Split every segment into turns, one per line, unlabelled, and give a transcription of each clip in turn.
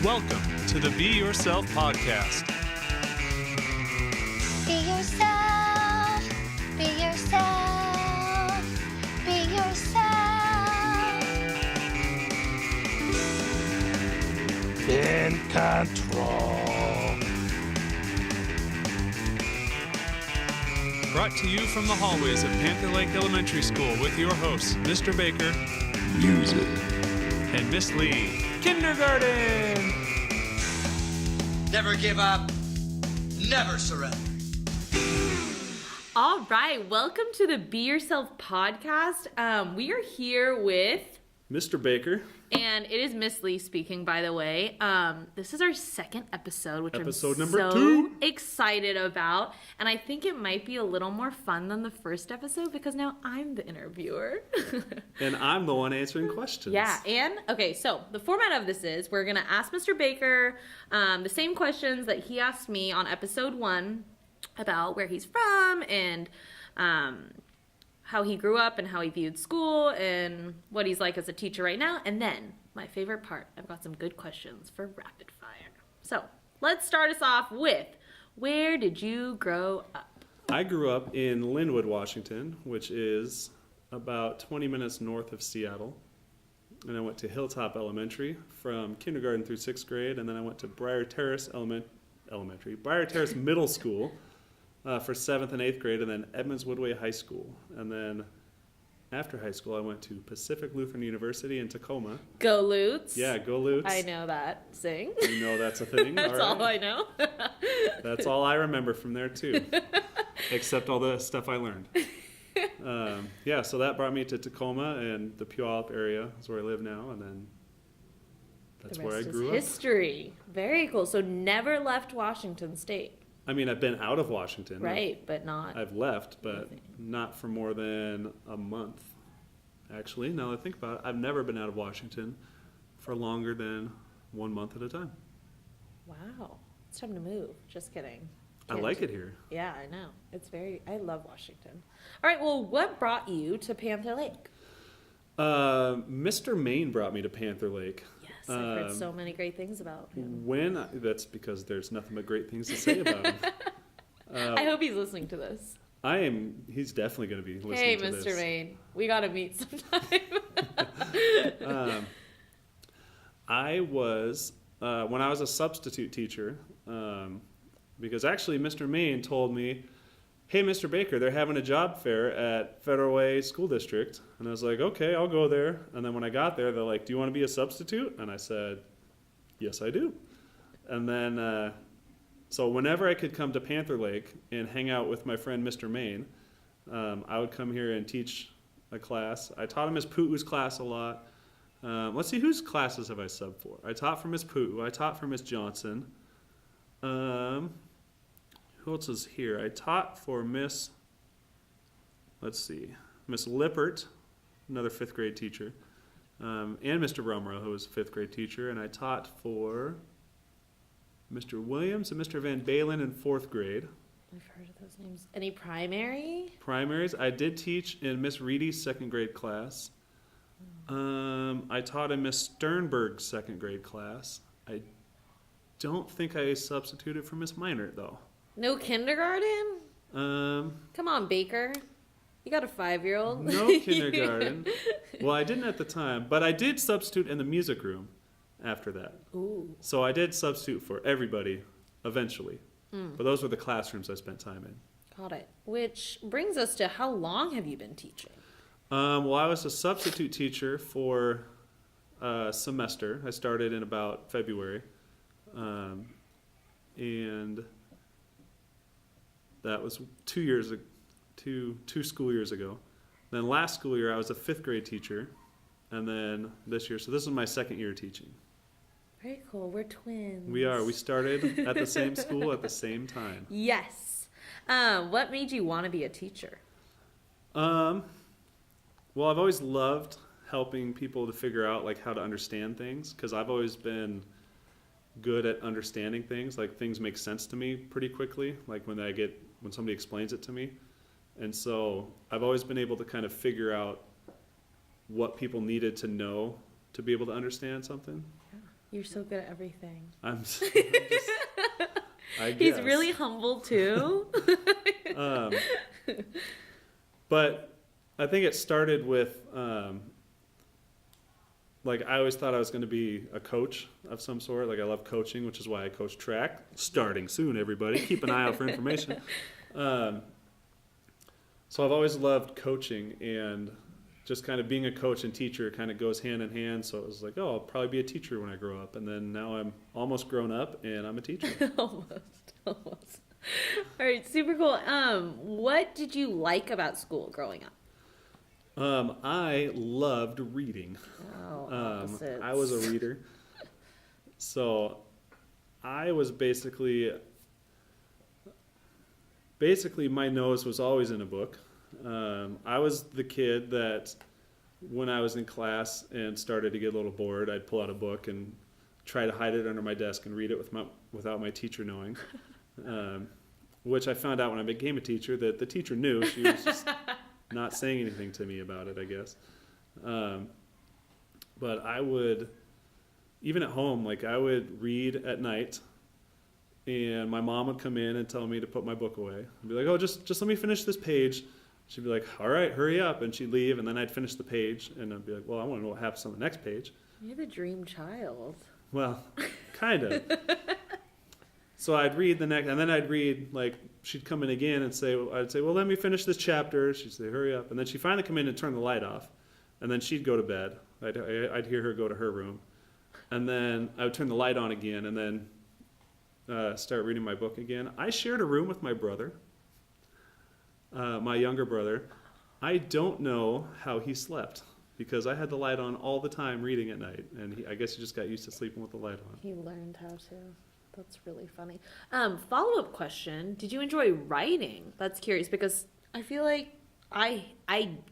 Welcome to the Be Yourself podcast.
Be yourself, be yourself, be yourself.
In control.
Brought to you from the hallways of Panther Lake Elementary School with your hosts, Mr. Baker,
Music.
and Miss Lee. Kindergarten!
Never give up, never surrender.
All right, welcome to the Be Yourself podcast. We are here with,
Mr. Baker.
and it is Miss Lee speaking, by the way. This is our second episode, which
Episode
I'm
number
so
2.
excited about. And I think it might be a little more fun than the first episode because now I'm the interviewer.
And I'm the one answering questions.
Yeah, and okay, so the format of this is we're going to ask Mr. Baker the same questions that he asked me on episode 1 about where he's from and how he grew up and how he viewed school and what he's like as a teacher right now. And then, my favorite part, I've got some good questions for rapid fire. So, let's start us off with, where did you grow up?
I grew up in Lynnwood, Washington, which is about 20 minutes north of Seattle. And I went to Hilltop Elementary from kindergarten through 6th grade, and then I went to Briar Terrace Briar Terrace Middle School for 7th and 8th grade, and then Edmonds Woodway High School. And then after high school, I went to Pacific Lutheran University in Tacoma.
Go Lutes.
Yeah, go Lutes.
I know that. Sing.
You know that's a thing.
That's all I know.
That's all I remember from there, too, except all the stuff I learned. So that brought me to Tacoma, and the Puyallup area is where I live now, and then that's where I grew up.
History. Very cool. So never left Washington State.
I mean, I've been out of Washington.
Right, but not.
I've left, but not for more than a month. Actually, now that I think about it, I've never been out of Washington for longer than 1 month at a time.
Wow. It's time to move. Just kidding.
I like it here.
Yeah, I know. I love Washington. All right, well, what brought you to Panther Lake?
Mr. Maine brought me to Panther Lake.
Yes, I've heard so many great things about him.
That's because there's nothing but great things to say about him.
I hope he's listening to this.
He's definitely going to be listening
Hey,
to this.
Mr. Maine, we got to meet sometime.
I was, when I was a substitute teacher, because actually Mr. Maine told me, hey, Mr. Baker, they're having a job fair at Federal Way School District. And I was like, okay, I'll go there. And then when I got there, they're like, do you want to be a substitute? And I said, yes, I do. And then, so whenever I could come to Panther Lake and hang out with my friend Mr. Maine, I would come here and teach a class. I taught him Miss Putu's class a lot. Let's see, whose classes have I subbed for? I taught for Miss Putu. I taught for Miss Johnson. Who else is here? I taught for Miss Lippert, another 5th grade teacher, and Mr. Rumrow, who was a 5th grade teacher, and I taught for Mr. Williams and Mr. Van Balen in 4th grade.
I've heard of those names. Any primary?
Primaries. I did teach in Miss Reedy's 2nd grade class. I taught in Miss Sternberg's 2nd grade class. I don't think I substituted for Miss Meinert, though.
No kindergarten? Come on, Baker. You got a 5-year-old.
No kindergarten. Well, I didn't at the time, but I did substitute in the music room after that.
Ooh.
So I did substitute for everybody eventually. But those were the classrooms I spent time in.
Got it. Which brings us to, how long have you been teaching?
Well, I was a substitute teacher for a semester. I started in about February. And that was 2 school years ago. Then last school year, I was a 5th grade teacher. And then this year, so this is my 2nd year teaching.
Very cool. We're twins.
We are. We started at the same school at the same time.
Yes. What made you want to be a teacher?
Well, I've always loved helping people to figure out like how to understand things, because I've always been good at understanding things. Like, things make sense to me pretty quickly, like when somebody explains it to me. And so I've always been able to kind of figure out what people needed to know to be able to understand something.
You're so good at everything.
I'm just, I guess.
He's really humble too.
But I think it started with, like, I always thought I was going to be a coach of some sort. Like, I love coaching, which is why I coach track. Starting soon, everybody. Keep an eye out for information. So I've always loved coaching, and just kind of being a coach and teacher kind of goes hand in hand. So it was like, oh, I'll probably be a teacher when I grow up. And then now I'm almost grown up, and I'm a teacher.
Almost. All right, super cool. What did you like about school growing up?
I loved reading.
Oh, opposites.
I was a reader. So I was basically my nose was always in a book. I was the kid that when I was in class and started to get a little bored, I'd pull out a book and try to hide it under my desk and read it without my teacher knowing. Which I found out when I became a teacher that the teacher knew. She was just not saying anything to me about it, I guess. But I would, even at home, like I would read at night, and my mom would come in and tell me to put my book away. I'd be like, oh, just let me finish this page. She'd be like, all right, hurry up. And she'd leave, and then I'd finish the page, and I'd be like, well, I want to know what happens on the next page.
You're the dream child.
Well, kind of. So I'd read the next, and then I'd read, like, she'd come in again and I'd say, well, let me finish this chapter. She'd say, hurry up. And then she'd finally come in and turn the light off. And then she'd go to bed. I'd hear her go to her room. And then I would turn the light on again and then start reading my book again. I shared a room with my brother, my younger brother. I don't know how he slept because I had the light on all the time reading at night. And I guess he just got used to sleeping with the light on.
He learned how to. That's really funny. Follow-up question. Did you enjoy writing? That's curious because I feel like I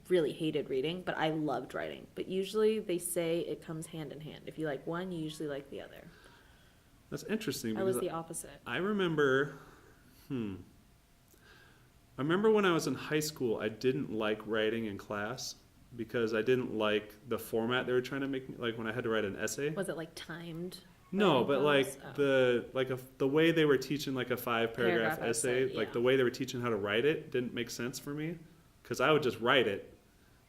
really hated reading, but I loved writing. But usually they say it comes hand in hand. If you like one, you usually like the other.
That's interesting.
I was the opposite.
I remember, I remember when I was in high school, I didn't like writing in class because I didn't like the format they were trying to make me, like when I had to write an essay.
Was it like timed?
No, but like
Oh.
the way they were teaching like a 5-paragraph essay,
yeah.
like the way they were teaching how to write it didn't make sense for me because I would just write it,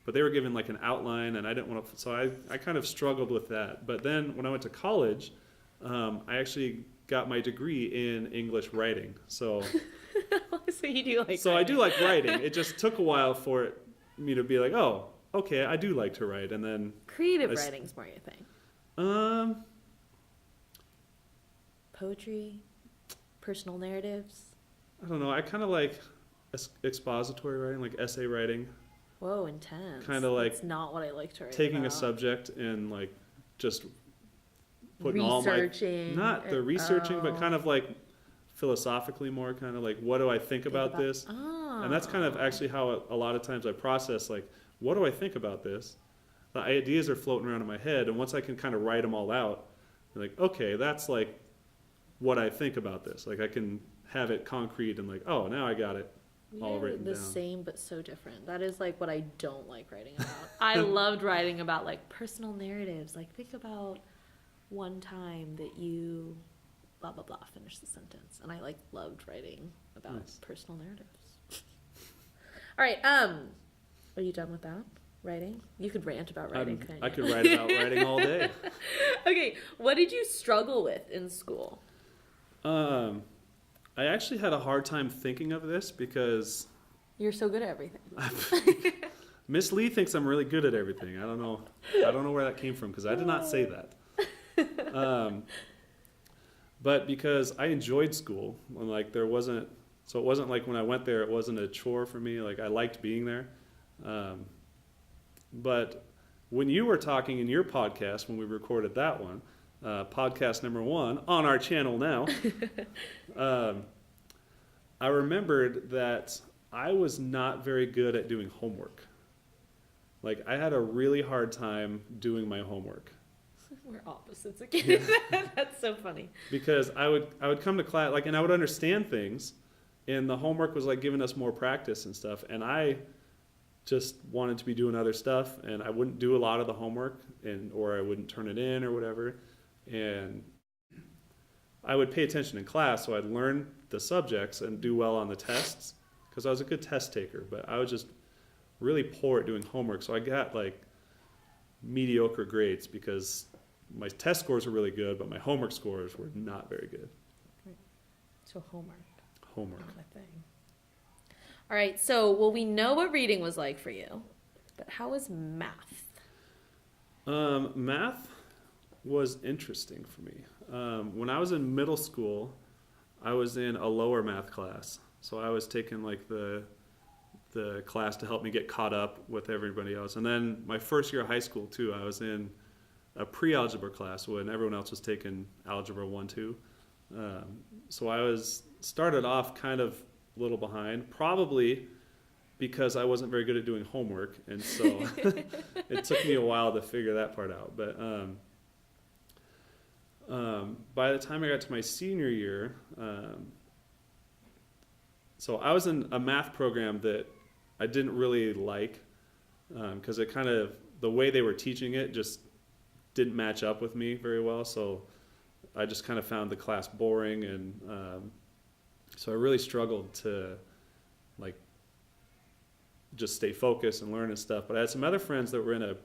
but they were given like an outline and I didn't want to, so I kind of struggled with that. But then when I went to college, I actually got my degree in English writing. So
So you do like
so
writing.
I do like writing. It just took a while for me to be like, oh, okay, I do like to write. And then
Creative writing's more your thing. Poetry, personal narratives.
I don't know. I kind of like expository writing, like essay writing.
Whoa, intense.
Kind of like
That's not what I like to write
taking
about.
a subject and like just putting
Researching.
not the researching, but kind of like philosophically more kind of like, what do I think about this?
Oh.
And that's kind of actually how a lot of times I process, like, what do I think about this? The ideas are floating around in my head, and once I can kind of write them all out, I'm like, okay, that's like what I think about this. Like I can have it concrete and like, oh, now I got it all written
the
down.
same but so different. That is like what I don't like writing about. I loved writing about like personal narratives. Like think about one time that you blah blah blah finish the sentence. And I like loved writing about
Nice.
personal narratives. All right, are you done with that? Writing? You could rant about writing, couldn't you?
I could write about writing all day.
Okay, what did you struggle with in school?
I actually had a hard time thinking of this because
You're so good at everything.
Miss Lee thinks I'm really good at everything. I don't know where that came from because I did not say that. But because I enjoyed school, and like it wasn't like when I went there, it wasn't a chore for me. Like I liked being there. But when you were talking in your podcast, when we recorded that one, podcast number 1 on our channel now, I remembered that I was not very good at doing homework. Like I had a really hard time doing my homework.
We're opposites again. That's so funny.
Because I would come to class, like, and I would understand things, and the homework was like giving us more practice and stuff, and I just wanted to be doing other stuff, and I wouldn't do a lot of the homework, or I wouldn't turn it in or whatever. And I would pay attention in class, so I'd learn the subjects and do well on the tests because I was a good test taker, but I was just really poor at doing homework. So I got like mediocre grades because my test scores were really good, but my homework scores were not very good.
So homework.
Homework.
Not a thing. All right, so well, we know what reading was like for you, but how was math?
Math was interesting for me. When I was in middle school, I was in a lower math class. So I was taking like the class to help me get caught up with everybody else. And then my first year of high school too, I was in a pre-algebra class when everyone else was taking algebra 1, 2. So I was started off kind of a little behind, probably because I wasn't very good at doing homework. And so it took me a while to figure that part out. But by the time I got to my senior year, so I was in a math program that I didn't really like because it kind of, the way they were teaching it just didn't match up with me very well. So I just kind of found the class boring, and so I really struggled to like just stay focused and learn and stuff. But I had some other friends that were in it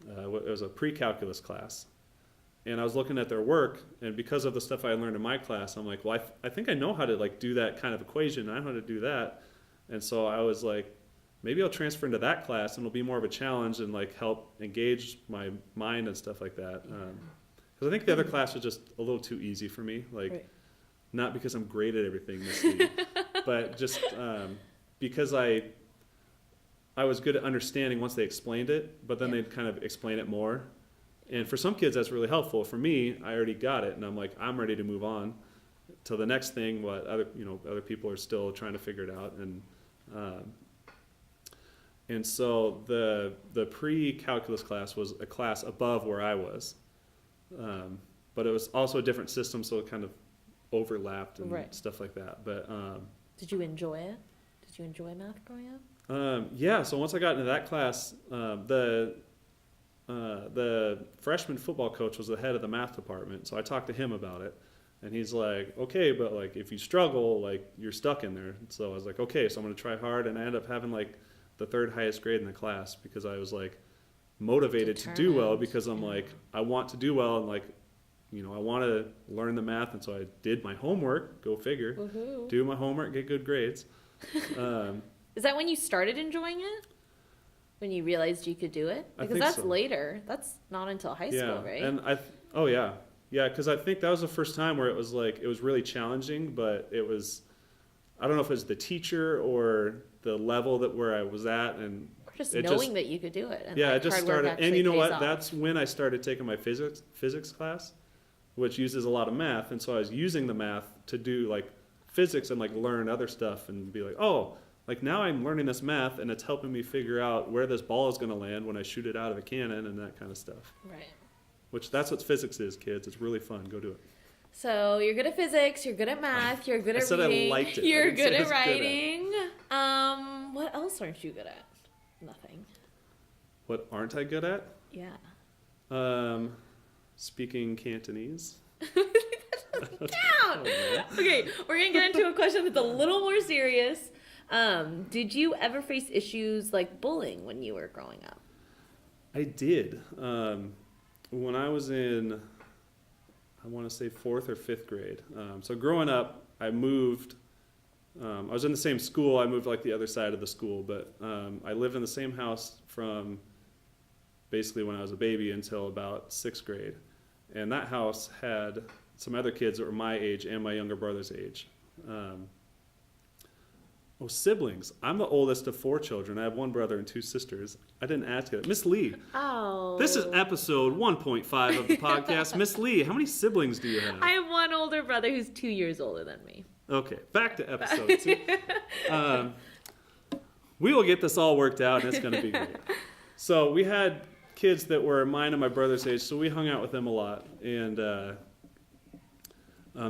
was a pre-calculus class. And I was looking at their work, and because of the stuff I learned in my class, I'm like, well, I think I know how to like do that kind of equation. I know how to do that. And so I was like, maybe I'll transfer into that class, and it'll be more of a challenge and like help engage my mind and stuff like that. Because I think the other class was just a little too easy for me. Like,
Right.
Not because I'm great at everything, Miss Lee, but just because I was good at understanding once they explained it, but then
Yeah.
they'd kind of explain it more. And for some kids, that's really helpful. For me, I already got it, and I'm like, I'm ready to move on to the next thing. What other people are still trying to figure it out, and so the pre-calculus class was a class above where I was, but it was also a different system, so it kind of overlapped and
Right.
stuff like that. But
Did you enjoy it? Did you enjoy math growing up?
yeah. So once I got into that class, the freshman football coach was the head of the math department, so I talked to him about it, and he's like, okay, but like if you struggle, like you're stuck in there. So I was like, okay, so I'm gonna try hard, and I ended up having like the third highest grade in the class because I was like motivated to do well, because I'm like, I want to do well, and like, I want to learn the math, and so I did my homework, go figure,
Woohoo.
do my homework, get good grades.
Is that when you started enjoying it? When you realized you could do it?
I
Because
think
that's
so.
later. That's not until high school, right?
And because I think that was the first time where it was like, it was really challenging, but it was, I don't know if it was the teacher or the level where I was at, and
Or just
it
knowing that you could do it. And
yeah,
like,
it just
hard work
started. And
actually
you know
pays
what?
off.
That's when I started taking my physics class, which uses a lot of math, and so I was using the math to do like physics and like learn other stuff and be like, oh, like now I'm learning this math, and it's helping me figure out where this ball is going to land when I shoot it out of a cannon and that kind of stuff.
Right.
Which that's what physics is, kids. It's really fun. Go do it.
So you're good at physics, you're good at math, you're good
I
at
said I
reading,
liked it. I
you're
didn't say
good
I
at
was good at it.
writing. What else aren't you good at? Nothing.
What aren't I good at?
Yeah.
Speaking Cantonese.
Down. Okay, we're gonna get into a question that's a little more serious. Did you ever face issues like bullying when you were growing up?
I did. When I was in, I want to say 4th or 5th grade. So growing up, I moved. I was in the same school. I moved like the other side of the school, but I lived in the same house from basically when I was a baby until about 6th grade. And that house had some other kids that were my age and my younger brother's age. Siblings. I'm the oldest of 4 children. I have 1 brother and 2 sisters. I didn't ask it. Miss Lee,
Oh.
this is episode 1.5 of the podcast. Miss Lee, how many siblings do you have?
I have one older brother who's 2 years older than me.
Okay, back to episode 2. We will get this all worked out, and it's going to be great. So we had kids that were mine and my brother's age, so we hung out with them a lot. And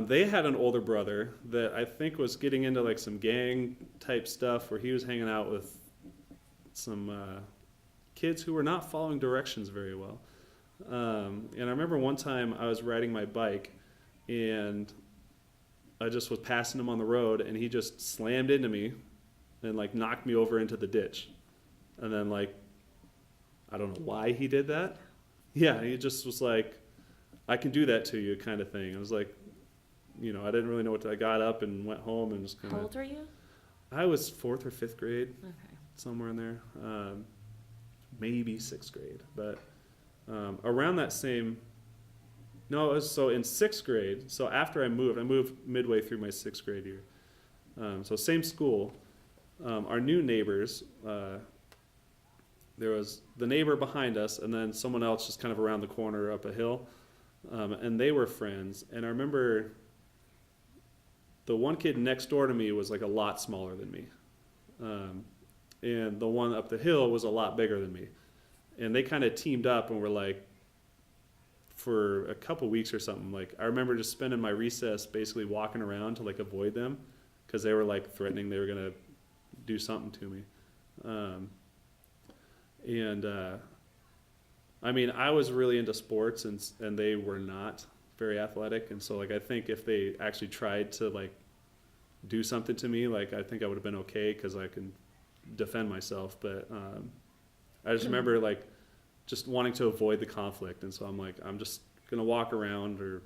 they had an older brother that I think was getting into like some gang type stuff, where he was hanging out with some kids who were not following directions very well. And I remember one time I was riding my bike, and I just was passing him on the road, and he just slammed into me and like knocked me over into the ditch. And then like, I don't know why he did that. Yeah, he just was like, I can do that to you kind of thing. I was like, you know, I didn't really know what to, I got up and went home and just kind
How
of.
old are you?
I was 4th or 5th grade,
Okay.
somewhere in there. Maybe 6th grade, but around that same. No, it was so in 6th grade. So after I moved midway through my 6th grade year. So same school. Our new neighbors. There was the neighbor behind us, and then someone else just kind of around the corner up a hill, and they were friends. And I remember the one kid next door to me was like a lot smaller than me, and the one up the hill was a lot bigger than me. And they kind of teamed up and were like, for a couple weeks or something, like I remember just spending my recess basically walking around to like avoid them, because they were like threatening they were gonna do something to me. I mean, I was really into sports, and they were not very athletic, and so like I think if they actually tried to like do something to me, like I think I would have been okay because I can defend myself. But I just remember like just wanting to avoid the conflict, and so I'm like, I'm just gonna walk around or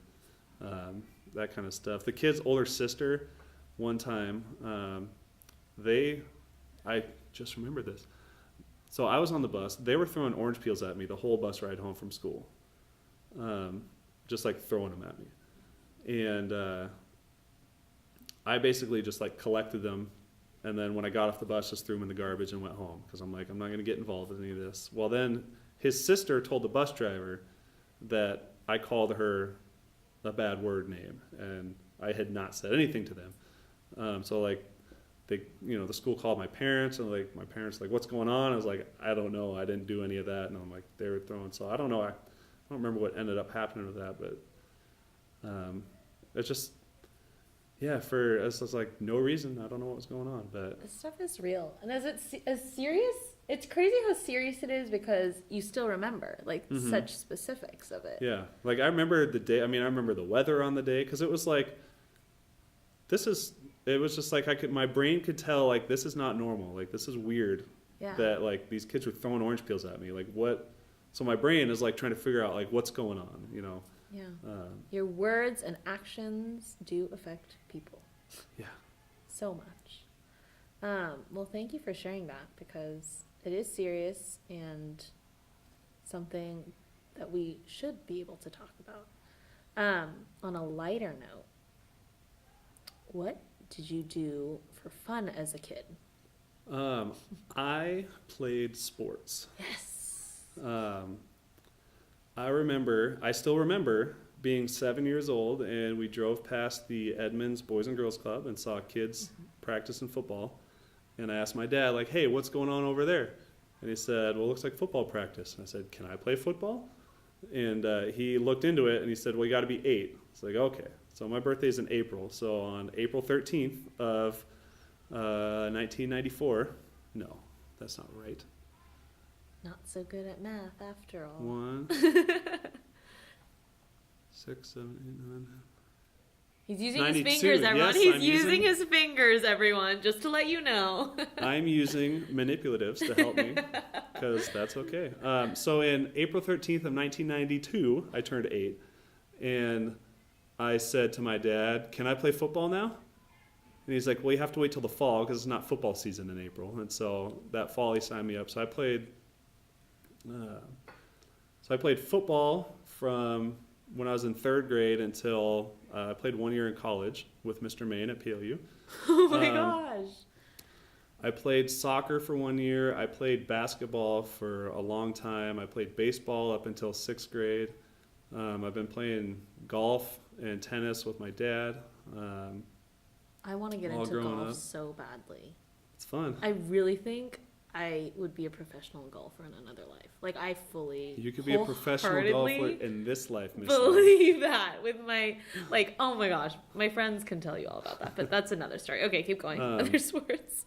that kind of stuff. The kid's older sister, one time, I just remember this. So I was on the bus. They were throwing orange peels at me the whole bus ride home from school, just like throwing them at me. And I basically just like collected them, and then when I got off the bus, just threw them in the garbage and went home, because I'm like, I'm not going to get involved in any of this. Well, then his sister told the bus driver that I called her a bad word name, and I had not said anything to them. So like, they, you know, the school called my parents, and like my parents like, what's going on? I was like, I don't know, I didn't do any of that. And I'm like, they were throwing. So I don't know, I don't remember what ended up happening with that, but it's just, yeah, it's just like no reason. I don't know what was going on, but
This stuff is real. And is it as serious? It's crazy how serious it is, because you still remember like such specifics of it.
yeah, like I remember the day. I mean, I remember the weather on the day, because it was like, it was just like my brain could tell like this is not normal. Like this is weird.
Yeah.
That like these kids were throwing orange peels at me. Like what? So my brain is like trying to figure out like what's going on. You know.
Yeah. Your words and actions do affect people.
Yeah.
So much. Well, thank you for sharing that, because it is serious and something that we should be able to talk about. On a lighter note, what did you do for fun as a kid?
I played sports.
Yes.
I still remember being 7 years old, and we drove past the Edmonds Boys and Girls Club and saw kids practicing football. And I asked my dad, like, hey, what's going on over there? And he said, well, it looks like football practice. And I said, can I play football? And he looked into it, and he said, well, you got to be 8. It's like, okay. So my birthday's in April. So on April 13th of 1994, no, that's not right.
Not so good at math after all.
1, 6, 7, 8, 9.
He's using
92.
his fingers, everyone.
Yes,
He's
I'm
using his fingers, everyone, just to let you know.
I'm using manipulatives to help me, because that's okay. So in April 13th of 1992, I turned 8, and I said to my dad, can I play football now? And he's like, well, you have to wait till the fall, because it's not football season in April. And so that fall he signed me up. So I played football from when I was in 3rd grade until I played 1 year in college with Mr. Main at PLU.
Oh my gosh.
I played soccer for 1 year. I played basketball for a long time. I played baseball up until 6th grade. I've been playing golf and tennis with my dad.
I want to get
all
into
growing
golf
up.
so badly.
It's fun.
I really think I would be a professional golfer in another life. Like, I fully,
You could be a professional golfer
wholeheartedly
in this life, Miss Love.
believe that with my, like, oh my gosh, my friends can tell you all about that, but that's another story. Okay, keep going. Other sports.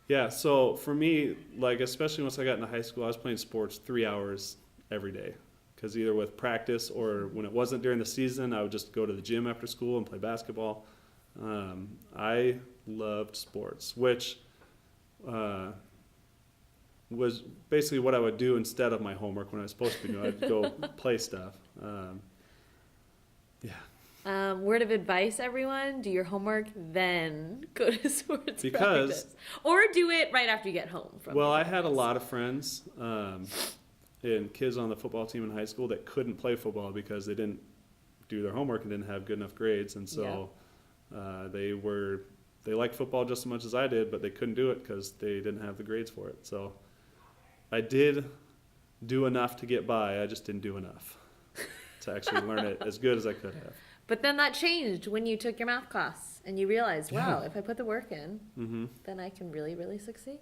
Yeah, so for me, like, especially once I got into high school, I was playing sports 3 hours every day, because either with practice or when it wasn't during the season, I would just go to the gym after school and play basketball. I loved sports, which was basically what I would do instead of my homework when I was supposed to be doing. I'd go play stuff.
Word of advice, everyone: do your homework, then go to sports
Because-
practice, or do it right after you get home. From
Well,
your
I had a
practice.
lot of friends and kids on the football team in high school that couldn't play football because they didn't do their homework and didn't have good enough grades, and so they liked football just as much as I did, but they couldn't do it because they didn't have the grades for it. So I did do enough to get by. I just didn't do enough to actually learn it as good as I could have.
But then that changed when you took your math class and you realized, wow, if I put the work in, then I can really, really succeed.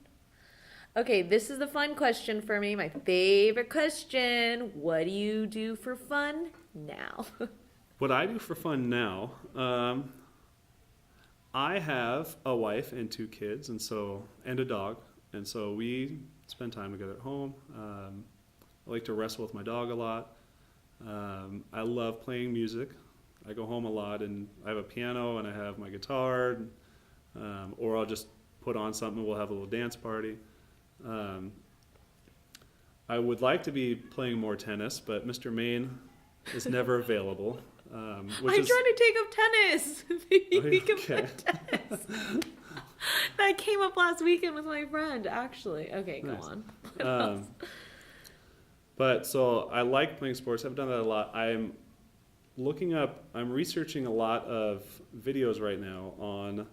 Okay, this is the fun question for me, my favorite question. What do you do for fun now?
What I do for fun now, I have a wife and 2 kids, and a dog, and so we spend time together at home. I like to wrestle with my dog a lot. I love playing music. I go home a lot and I have a piano and I have my guitar, or I'll just put on something and we'll have a little dance party. I would like to be playing more tennis, but Mr. Maine is never available.
I'm trying to take up tennis. Maybe we can
Okay.
play tennis. That came up last weekend with my friend, actually. Okay, go
Nice.
on. What else?
But so I like playing sports. I've done that a lot. I'm researching a lot of videos right now on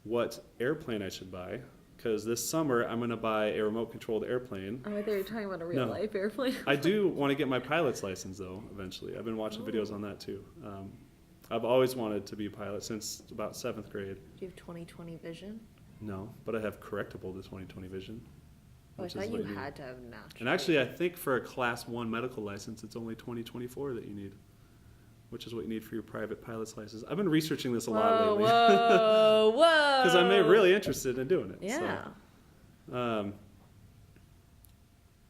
what airplane I should buy. Because this summer I'm going to buy a remote controlled airplane.
Oh, I thought you were talking about a real
No.
life airplane.
I do want to get my pilot's license though, eventually. I've been watching videos on that too. I've always wanted to be a pilot since about 7th grade.
Do you have 20/20 vision?
No, but I have correctable to 20/20 vision.
Oh, I
which is
thought you
what need.
had to have natural.
And actually, I think for a Class 1 medical license, it's only 20/24 that you need, which is what you need for your private pilot's license. I've been researching this a lot lately
Whoa, whoa.
because I'm really interested in doing it.
Yeah.
So,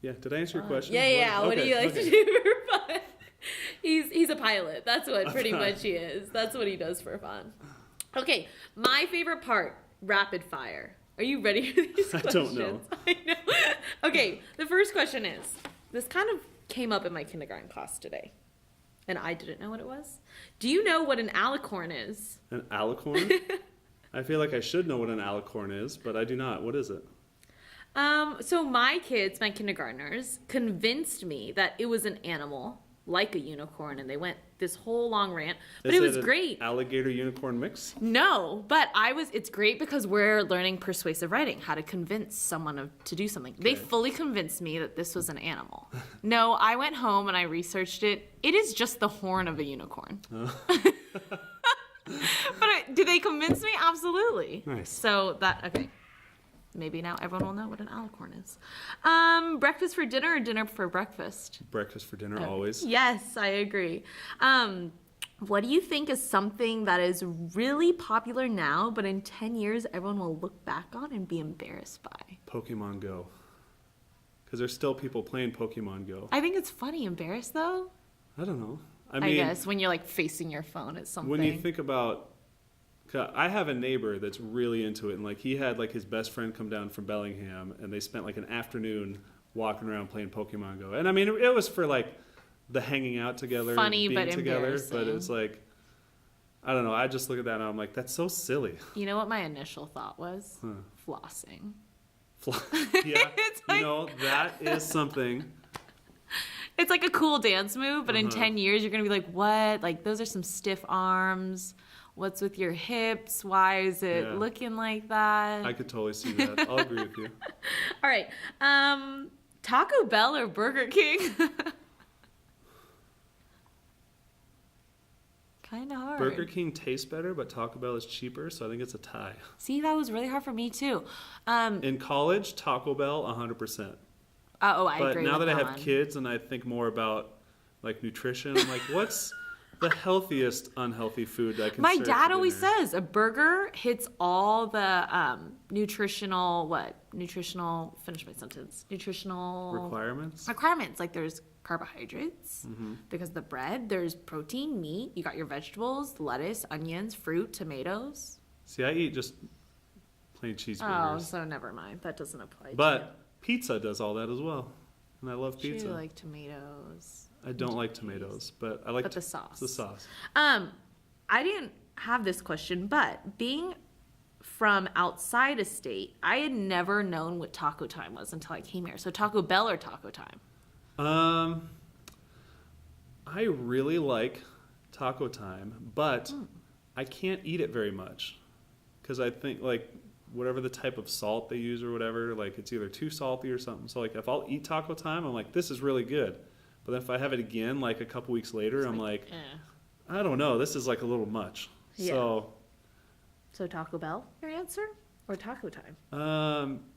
yeah, did I answer your question?
Yeah. What do
Okay,
you like
okay.
to do for fun? He's a pilot. That's what pretty much he is. That's what he does for fun. Okay, my favorite part, rapid fire. Are you ready for these
I
questions?
don't know.
I know. Okay, the first question is, this kind of came up in my kindergarten class today, and I didn't know what it was. Do you know what an alicorn is?
An alicorn? I feel like I should know what an alicorn is, but I do not. What is it?
So my kids, my kindergartners, convinced me that it was an animal, like a unicorn, and they went this whole long rant, but
Is
it was
an
great.
Alligator unicorn mix?
No, but it's great because we're learning persuasive writing, how to convince someone to do something. They fully convinced me that this was an animal. No, I went home and I researched it. It is just the horn of a unicorn. But did they convince me? Absolutely.
Nice.
So okay. Maybe now everyone will know what an alicorn is. Breakfast for dinner or dinner for breakfast?
Breakfast for dinner, always.
Yes, I agree. What do you think is something that is really popular now, but in 10 years everyone will look back on and be embarrassed by?
Pokemon Go. Because there's still people playing Pokemon Go.
I think it's funny. Embarrassed, though?
I don't know.
I guess, when you're, like, facing your phone at something.
When you think about... I have a neighbor that's really into it, and like he had like his best friend come down from Bellingham, and they spent like an afternoon walking around playing Pokemon Go. And I mean, it was for like the hanging out together,
Funny,
being
but
together.
embarrassing.
But it's like, I don't know. I just look at that and I'm like, that's so silly.
You know what my initial thought was? Flossing.
Yeah,
It's like-
that is something.
It's like a cool dance move, but in 10 years you're going to be like, what? Like, those are some stiff arms. What's with your hips? Why is it
Yeah.
looking like that?
I could totally see that. I'll agree with you.
All right. Taco Bell or Burger King? Kind of hard.
Burger King tastes better, but Taco Bell is cheaper, so I think it's a tie.
See, that was really hard for me too.
In college, Taco Bell, 100%.
I
But
agree.
now
with
that I have
one.
kids and I think more about like nutrition, I'm like, what's the healthiest unhealthy food I can
My
serve
dad
for
always
dinner.
says a burger hits all the finish my sentence. Nutritional
Requirements?
Like there's carbohydrates because of the bread, there's protein, meat, you got your vegetables, lettuce, onions, fruit, tomatoes.
See, I eat just plain
Oh,
cheeseburgers.
so never mind. That doesn't apply to
But pizza does all that as well. And I love
you.
pizza.
You like tomatoes.
I don't like tomatoes, but I like
But the sauce.
The sauce.
I didn't have this question, but being from outside a state, I had never known what taco time was until I came here. So Taco Bell or Taco Time?
I really like taco time, but I can't eat it very much because I think like whatever the type of salt they use or whatever, like it's either too salty or something. So like if I'll eat taco time, I'm like, this is really good. But then if I have it again like a couple weeks later, I'm like, I don't know, this is like a little much.
Yeah. So Taco Bell, your answer? Or Taco Time?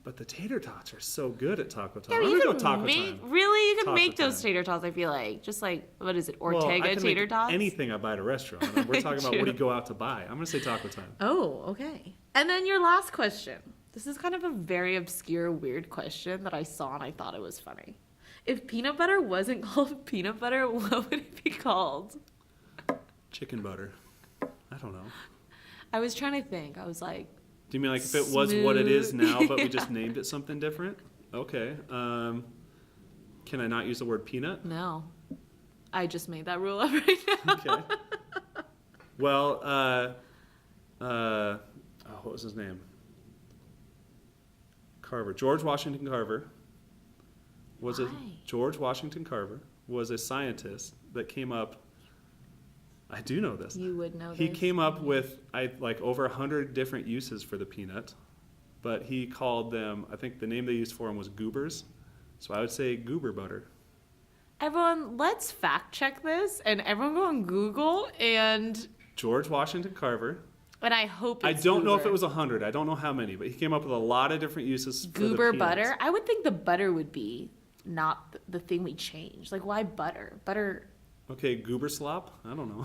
But the tater tots are so good at taco time.
Yeah,
I'm
you
gonna
can
go taco
make,
time.
really, you can
Taco
make those
time.
tater tots, I feel like. Just like, what is it,
Well, I
Ortega
can
tater
make
tots?
anything I buy at a restaurant. We're talking about what do you go out to buy. I'm gonna say taco time.
Oh, okay. And then your last question. This is kind of a very obscure, weird question that I saw and I thought it was funny. If peanut butter wasn't called peanut butter, what would it be called?
Chicken butter. I don't know.
I was trying to think. I was like,
Do you mean like if it was what it is
Smooth.
now, but we just named it something different? Okay. Can I not use the word peanut?
no. I just made that rule up right now.
Okay. Well, what was his name? Carver. George Washington Carver was
Why?
George Washington Carver was a scientist that came up. I do know this.
You would know
He
this.
came up with like over 100 different uses for the peanut, but he called them. I think the name they used for them was goobers. So I would say goober butter.
Everyone, let's fact check this and everyone go on Google and
George Washington Carver.
I hope it's
I don't know if
goober.
it was 100. I don't know how many, but he came up with a lot of different uses for the
Goober
peanuts.
butter. I would think the butter would be not the thing we changed. Like, why butter? Butter,
Okay, goober slop? I don't know.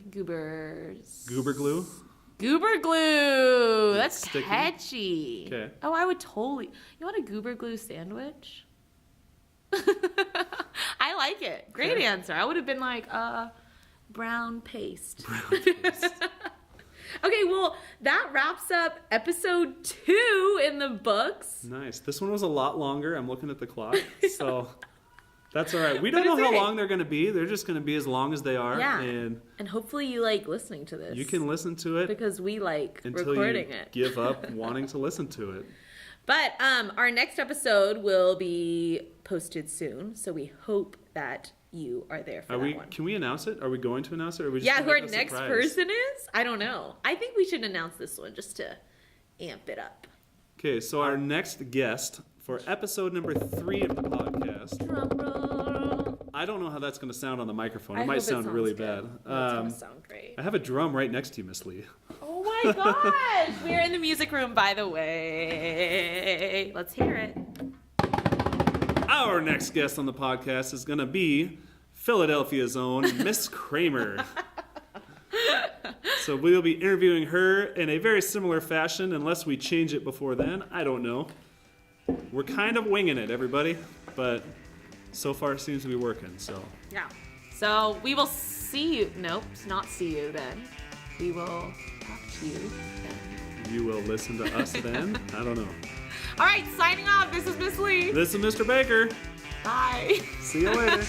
goobers.
Goober glue?
Goober glue. That's
Sticky?
catchy.
Okay.
Oh, I would totally. You want a goober glue sandwich? I like it. Great
Okay.
answer. I would have been like, brown paste.
Paste.
Okay, well, that wraps up episode 2 in the books.
Nice. This one was a lot longer. I'm looking at the clock. So that's all right. We don't
But
know
it's
how
okay.
long they're going to be. They're just going to be as long as they are.
Yeah.
And
And hopefully you like listening to this.
you can listen to it
because we like
until
recording
you
it.
give up wanting to listen to it.
But our next episode will be posted soon, so we hope that you are there for that one.
Can we announce it? Are we going to announce it? Or are we just
Yeah,
gonna
who our
make it a
next
surprise?
person is? I don't know. I think we should announce this one just to amp it up.
Okay, so our next guest for episode number 3 of the podcast.
Drum roll.
I don't know how that's going to sound on the microphone.
I
It might
hope
sound
sounds
really
good.
bad.
That's gonna sound great.
I have a drum right next to you, Miss Lee.
Oh my gosh! We're in the music room, by the way. Let's hear it.
Our next guest on the podcast is going to be Philadelphia's own Miss Kramer. So we'll be interviewing her in a very similar fashion, unless we change it before then. I don't know. We're kind of winging it, everybody, but so far it seems to be working. So
Yeah. So we will see you. Nope, not see you then. We will talk to you then.
you will listen to us then. I don't know.
All right, signing off. This is Miss Lee.
This is Mr. Baker.
Bye.
See you later.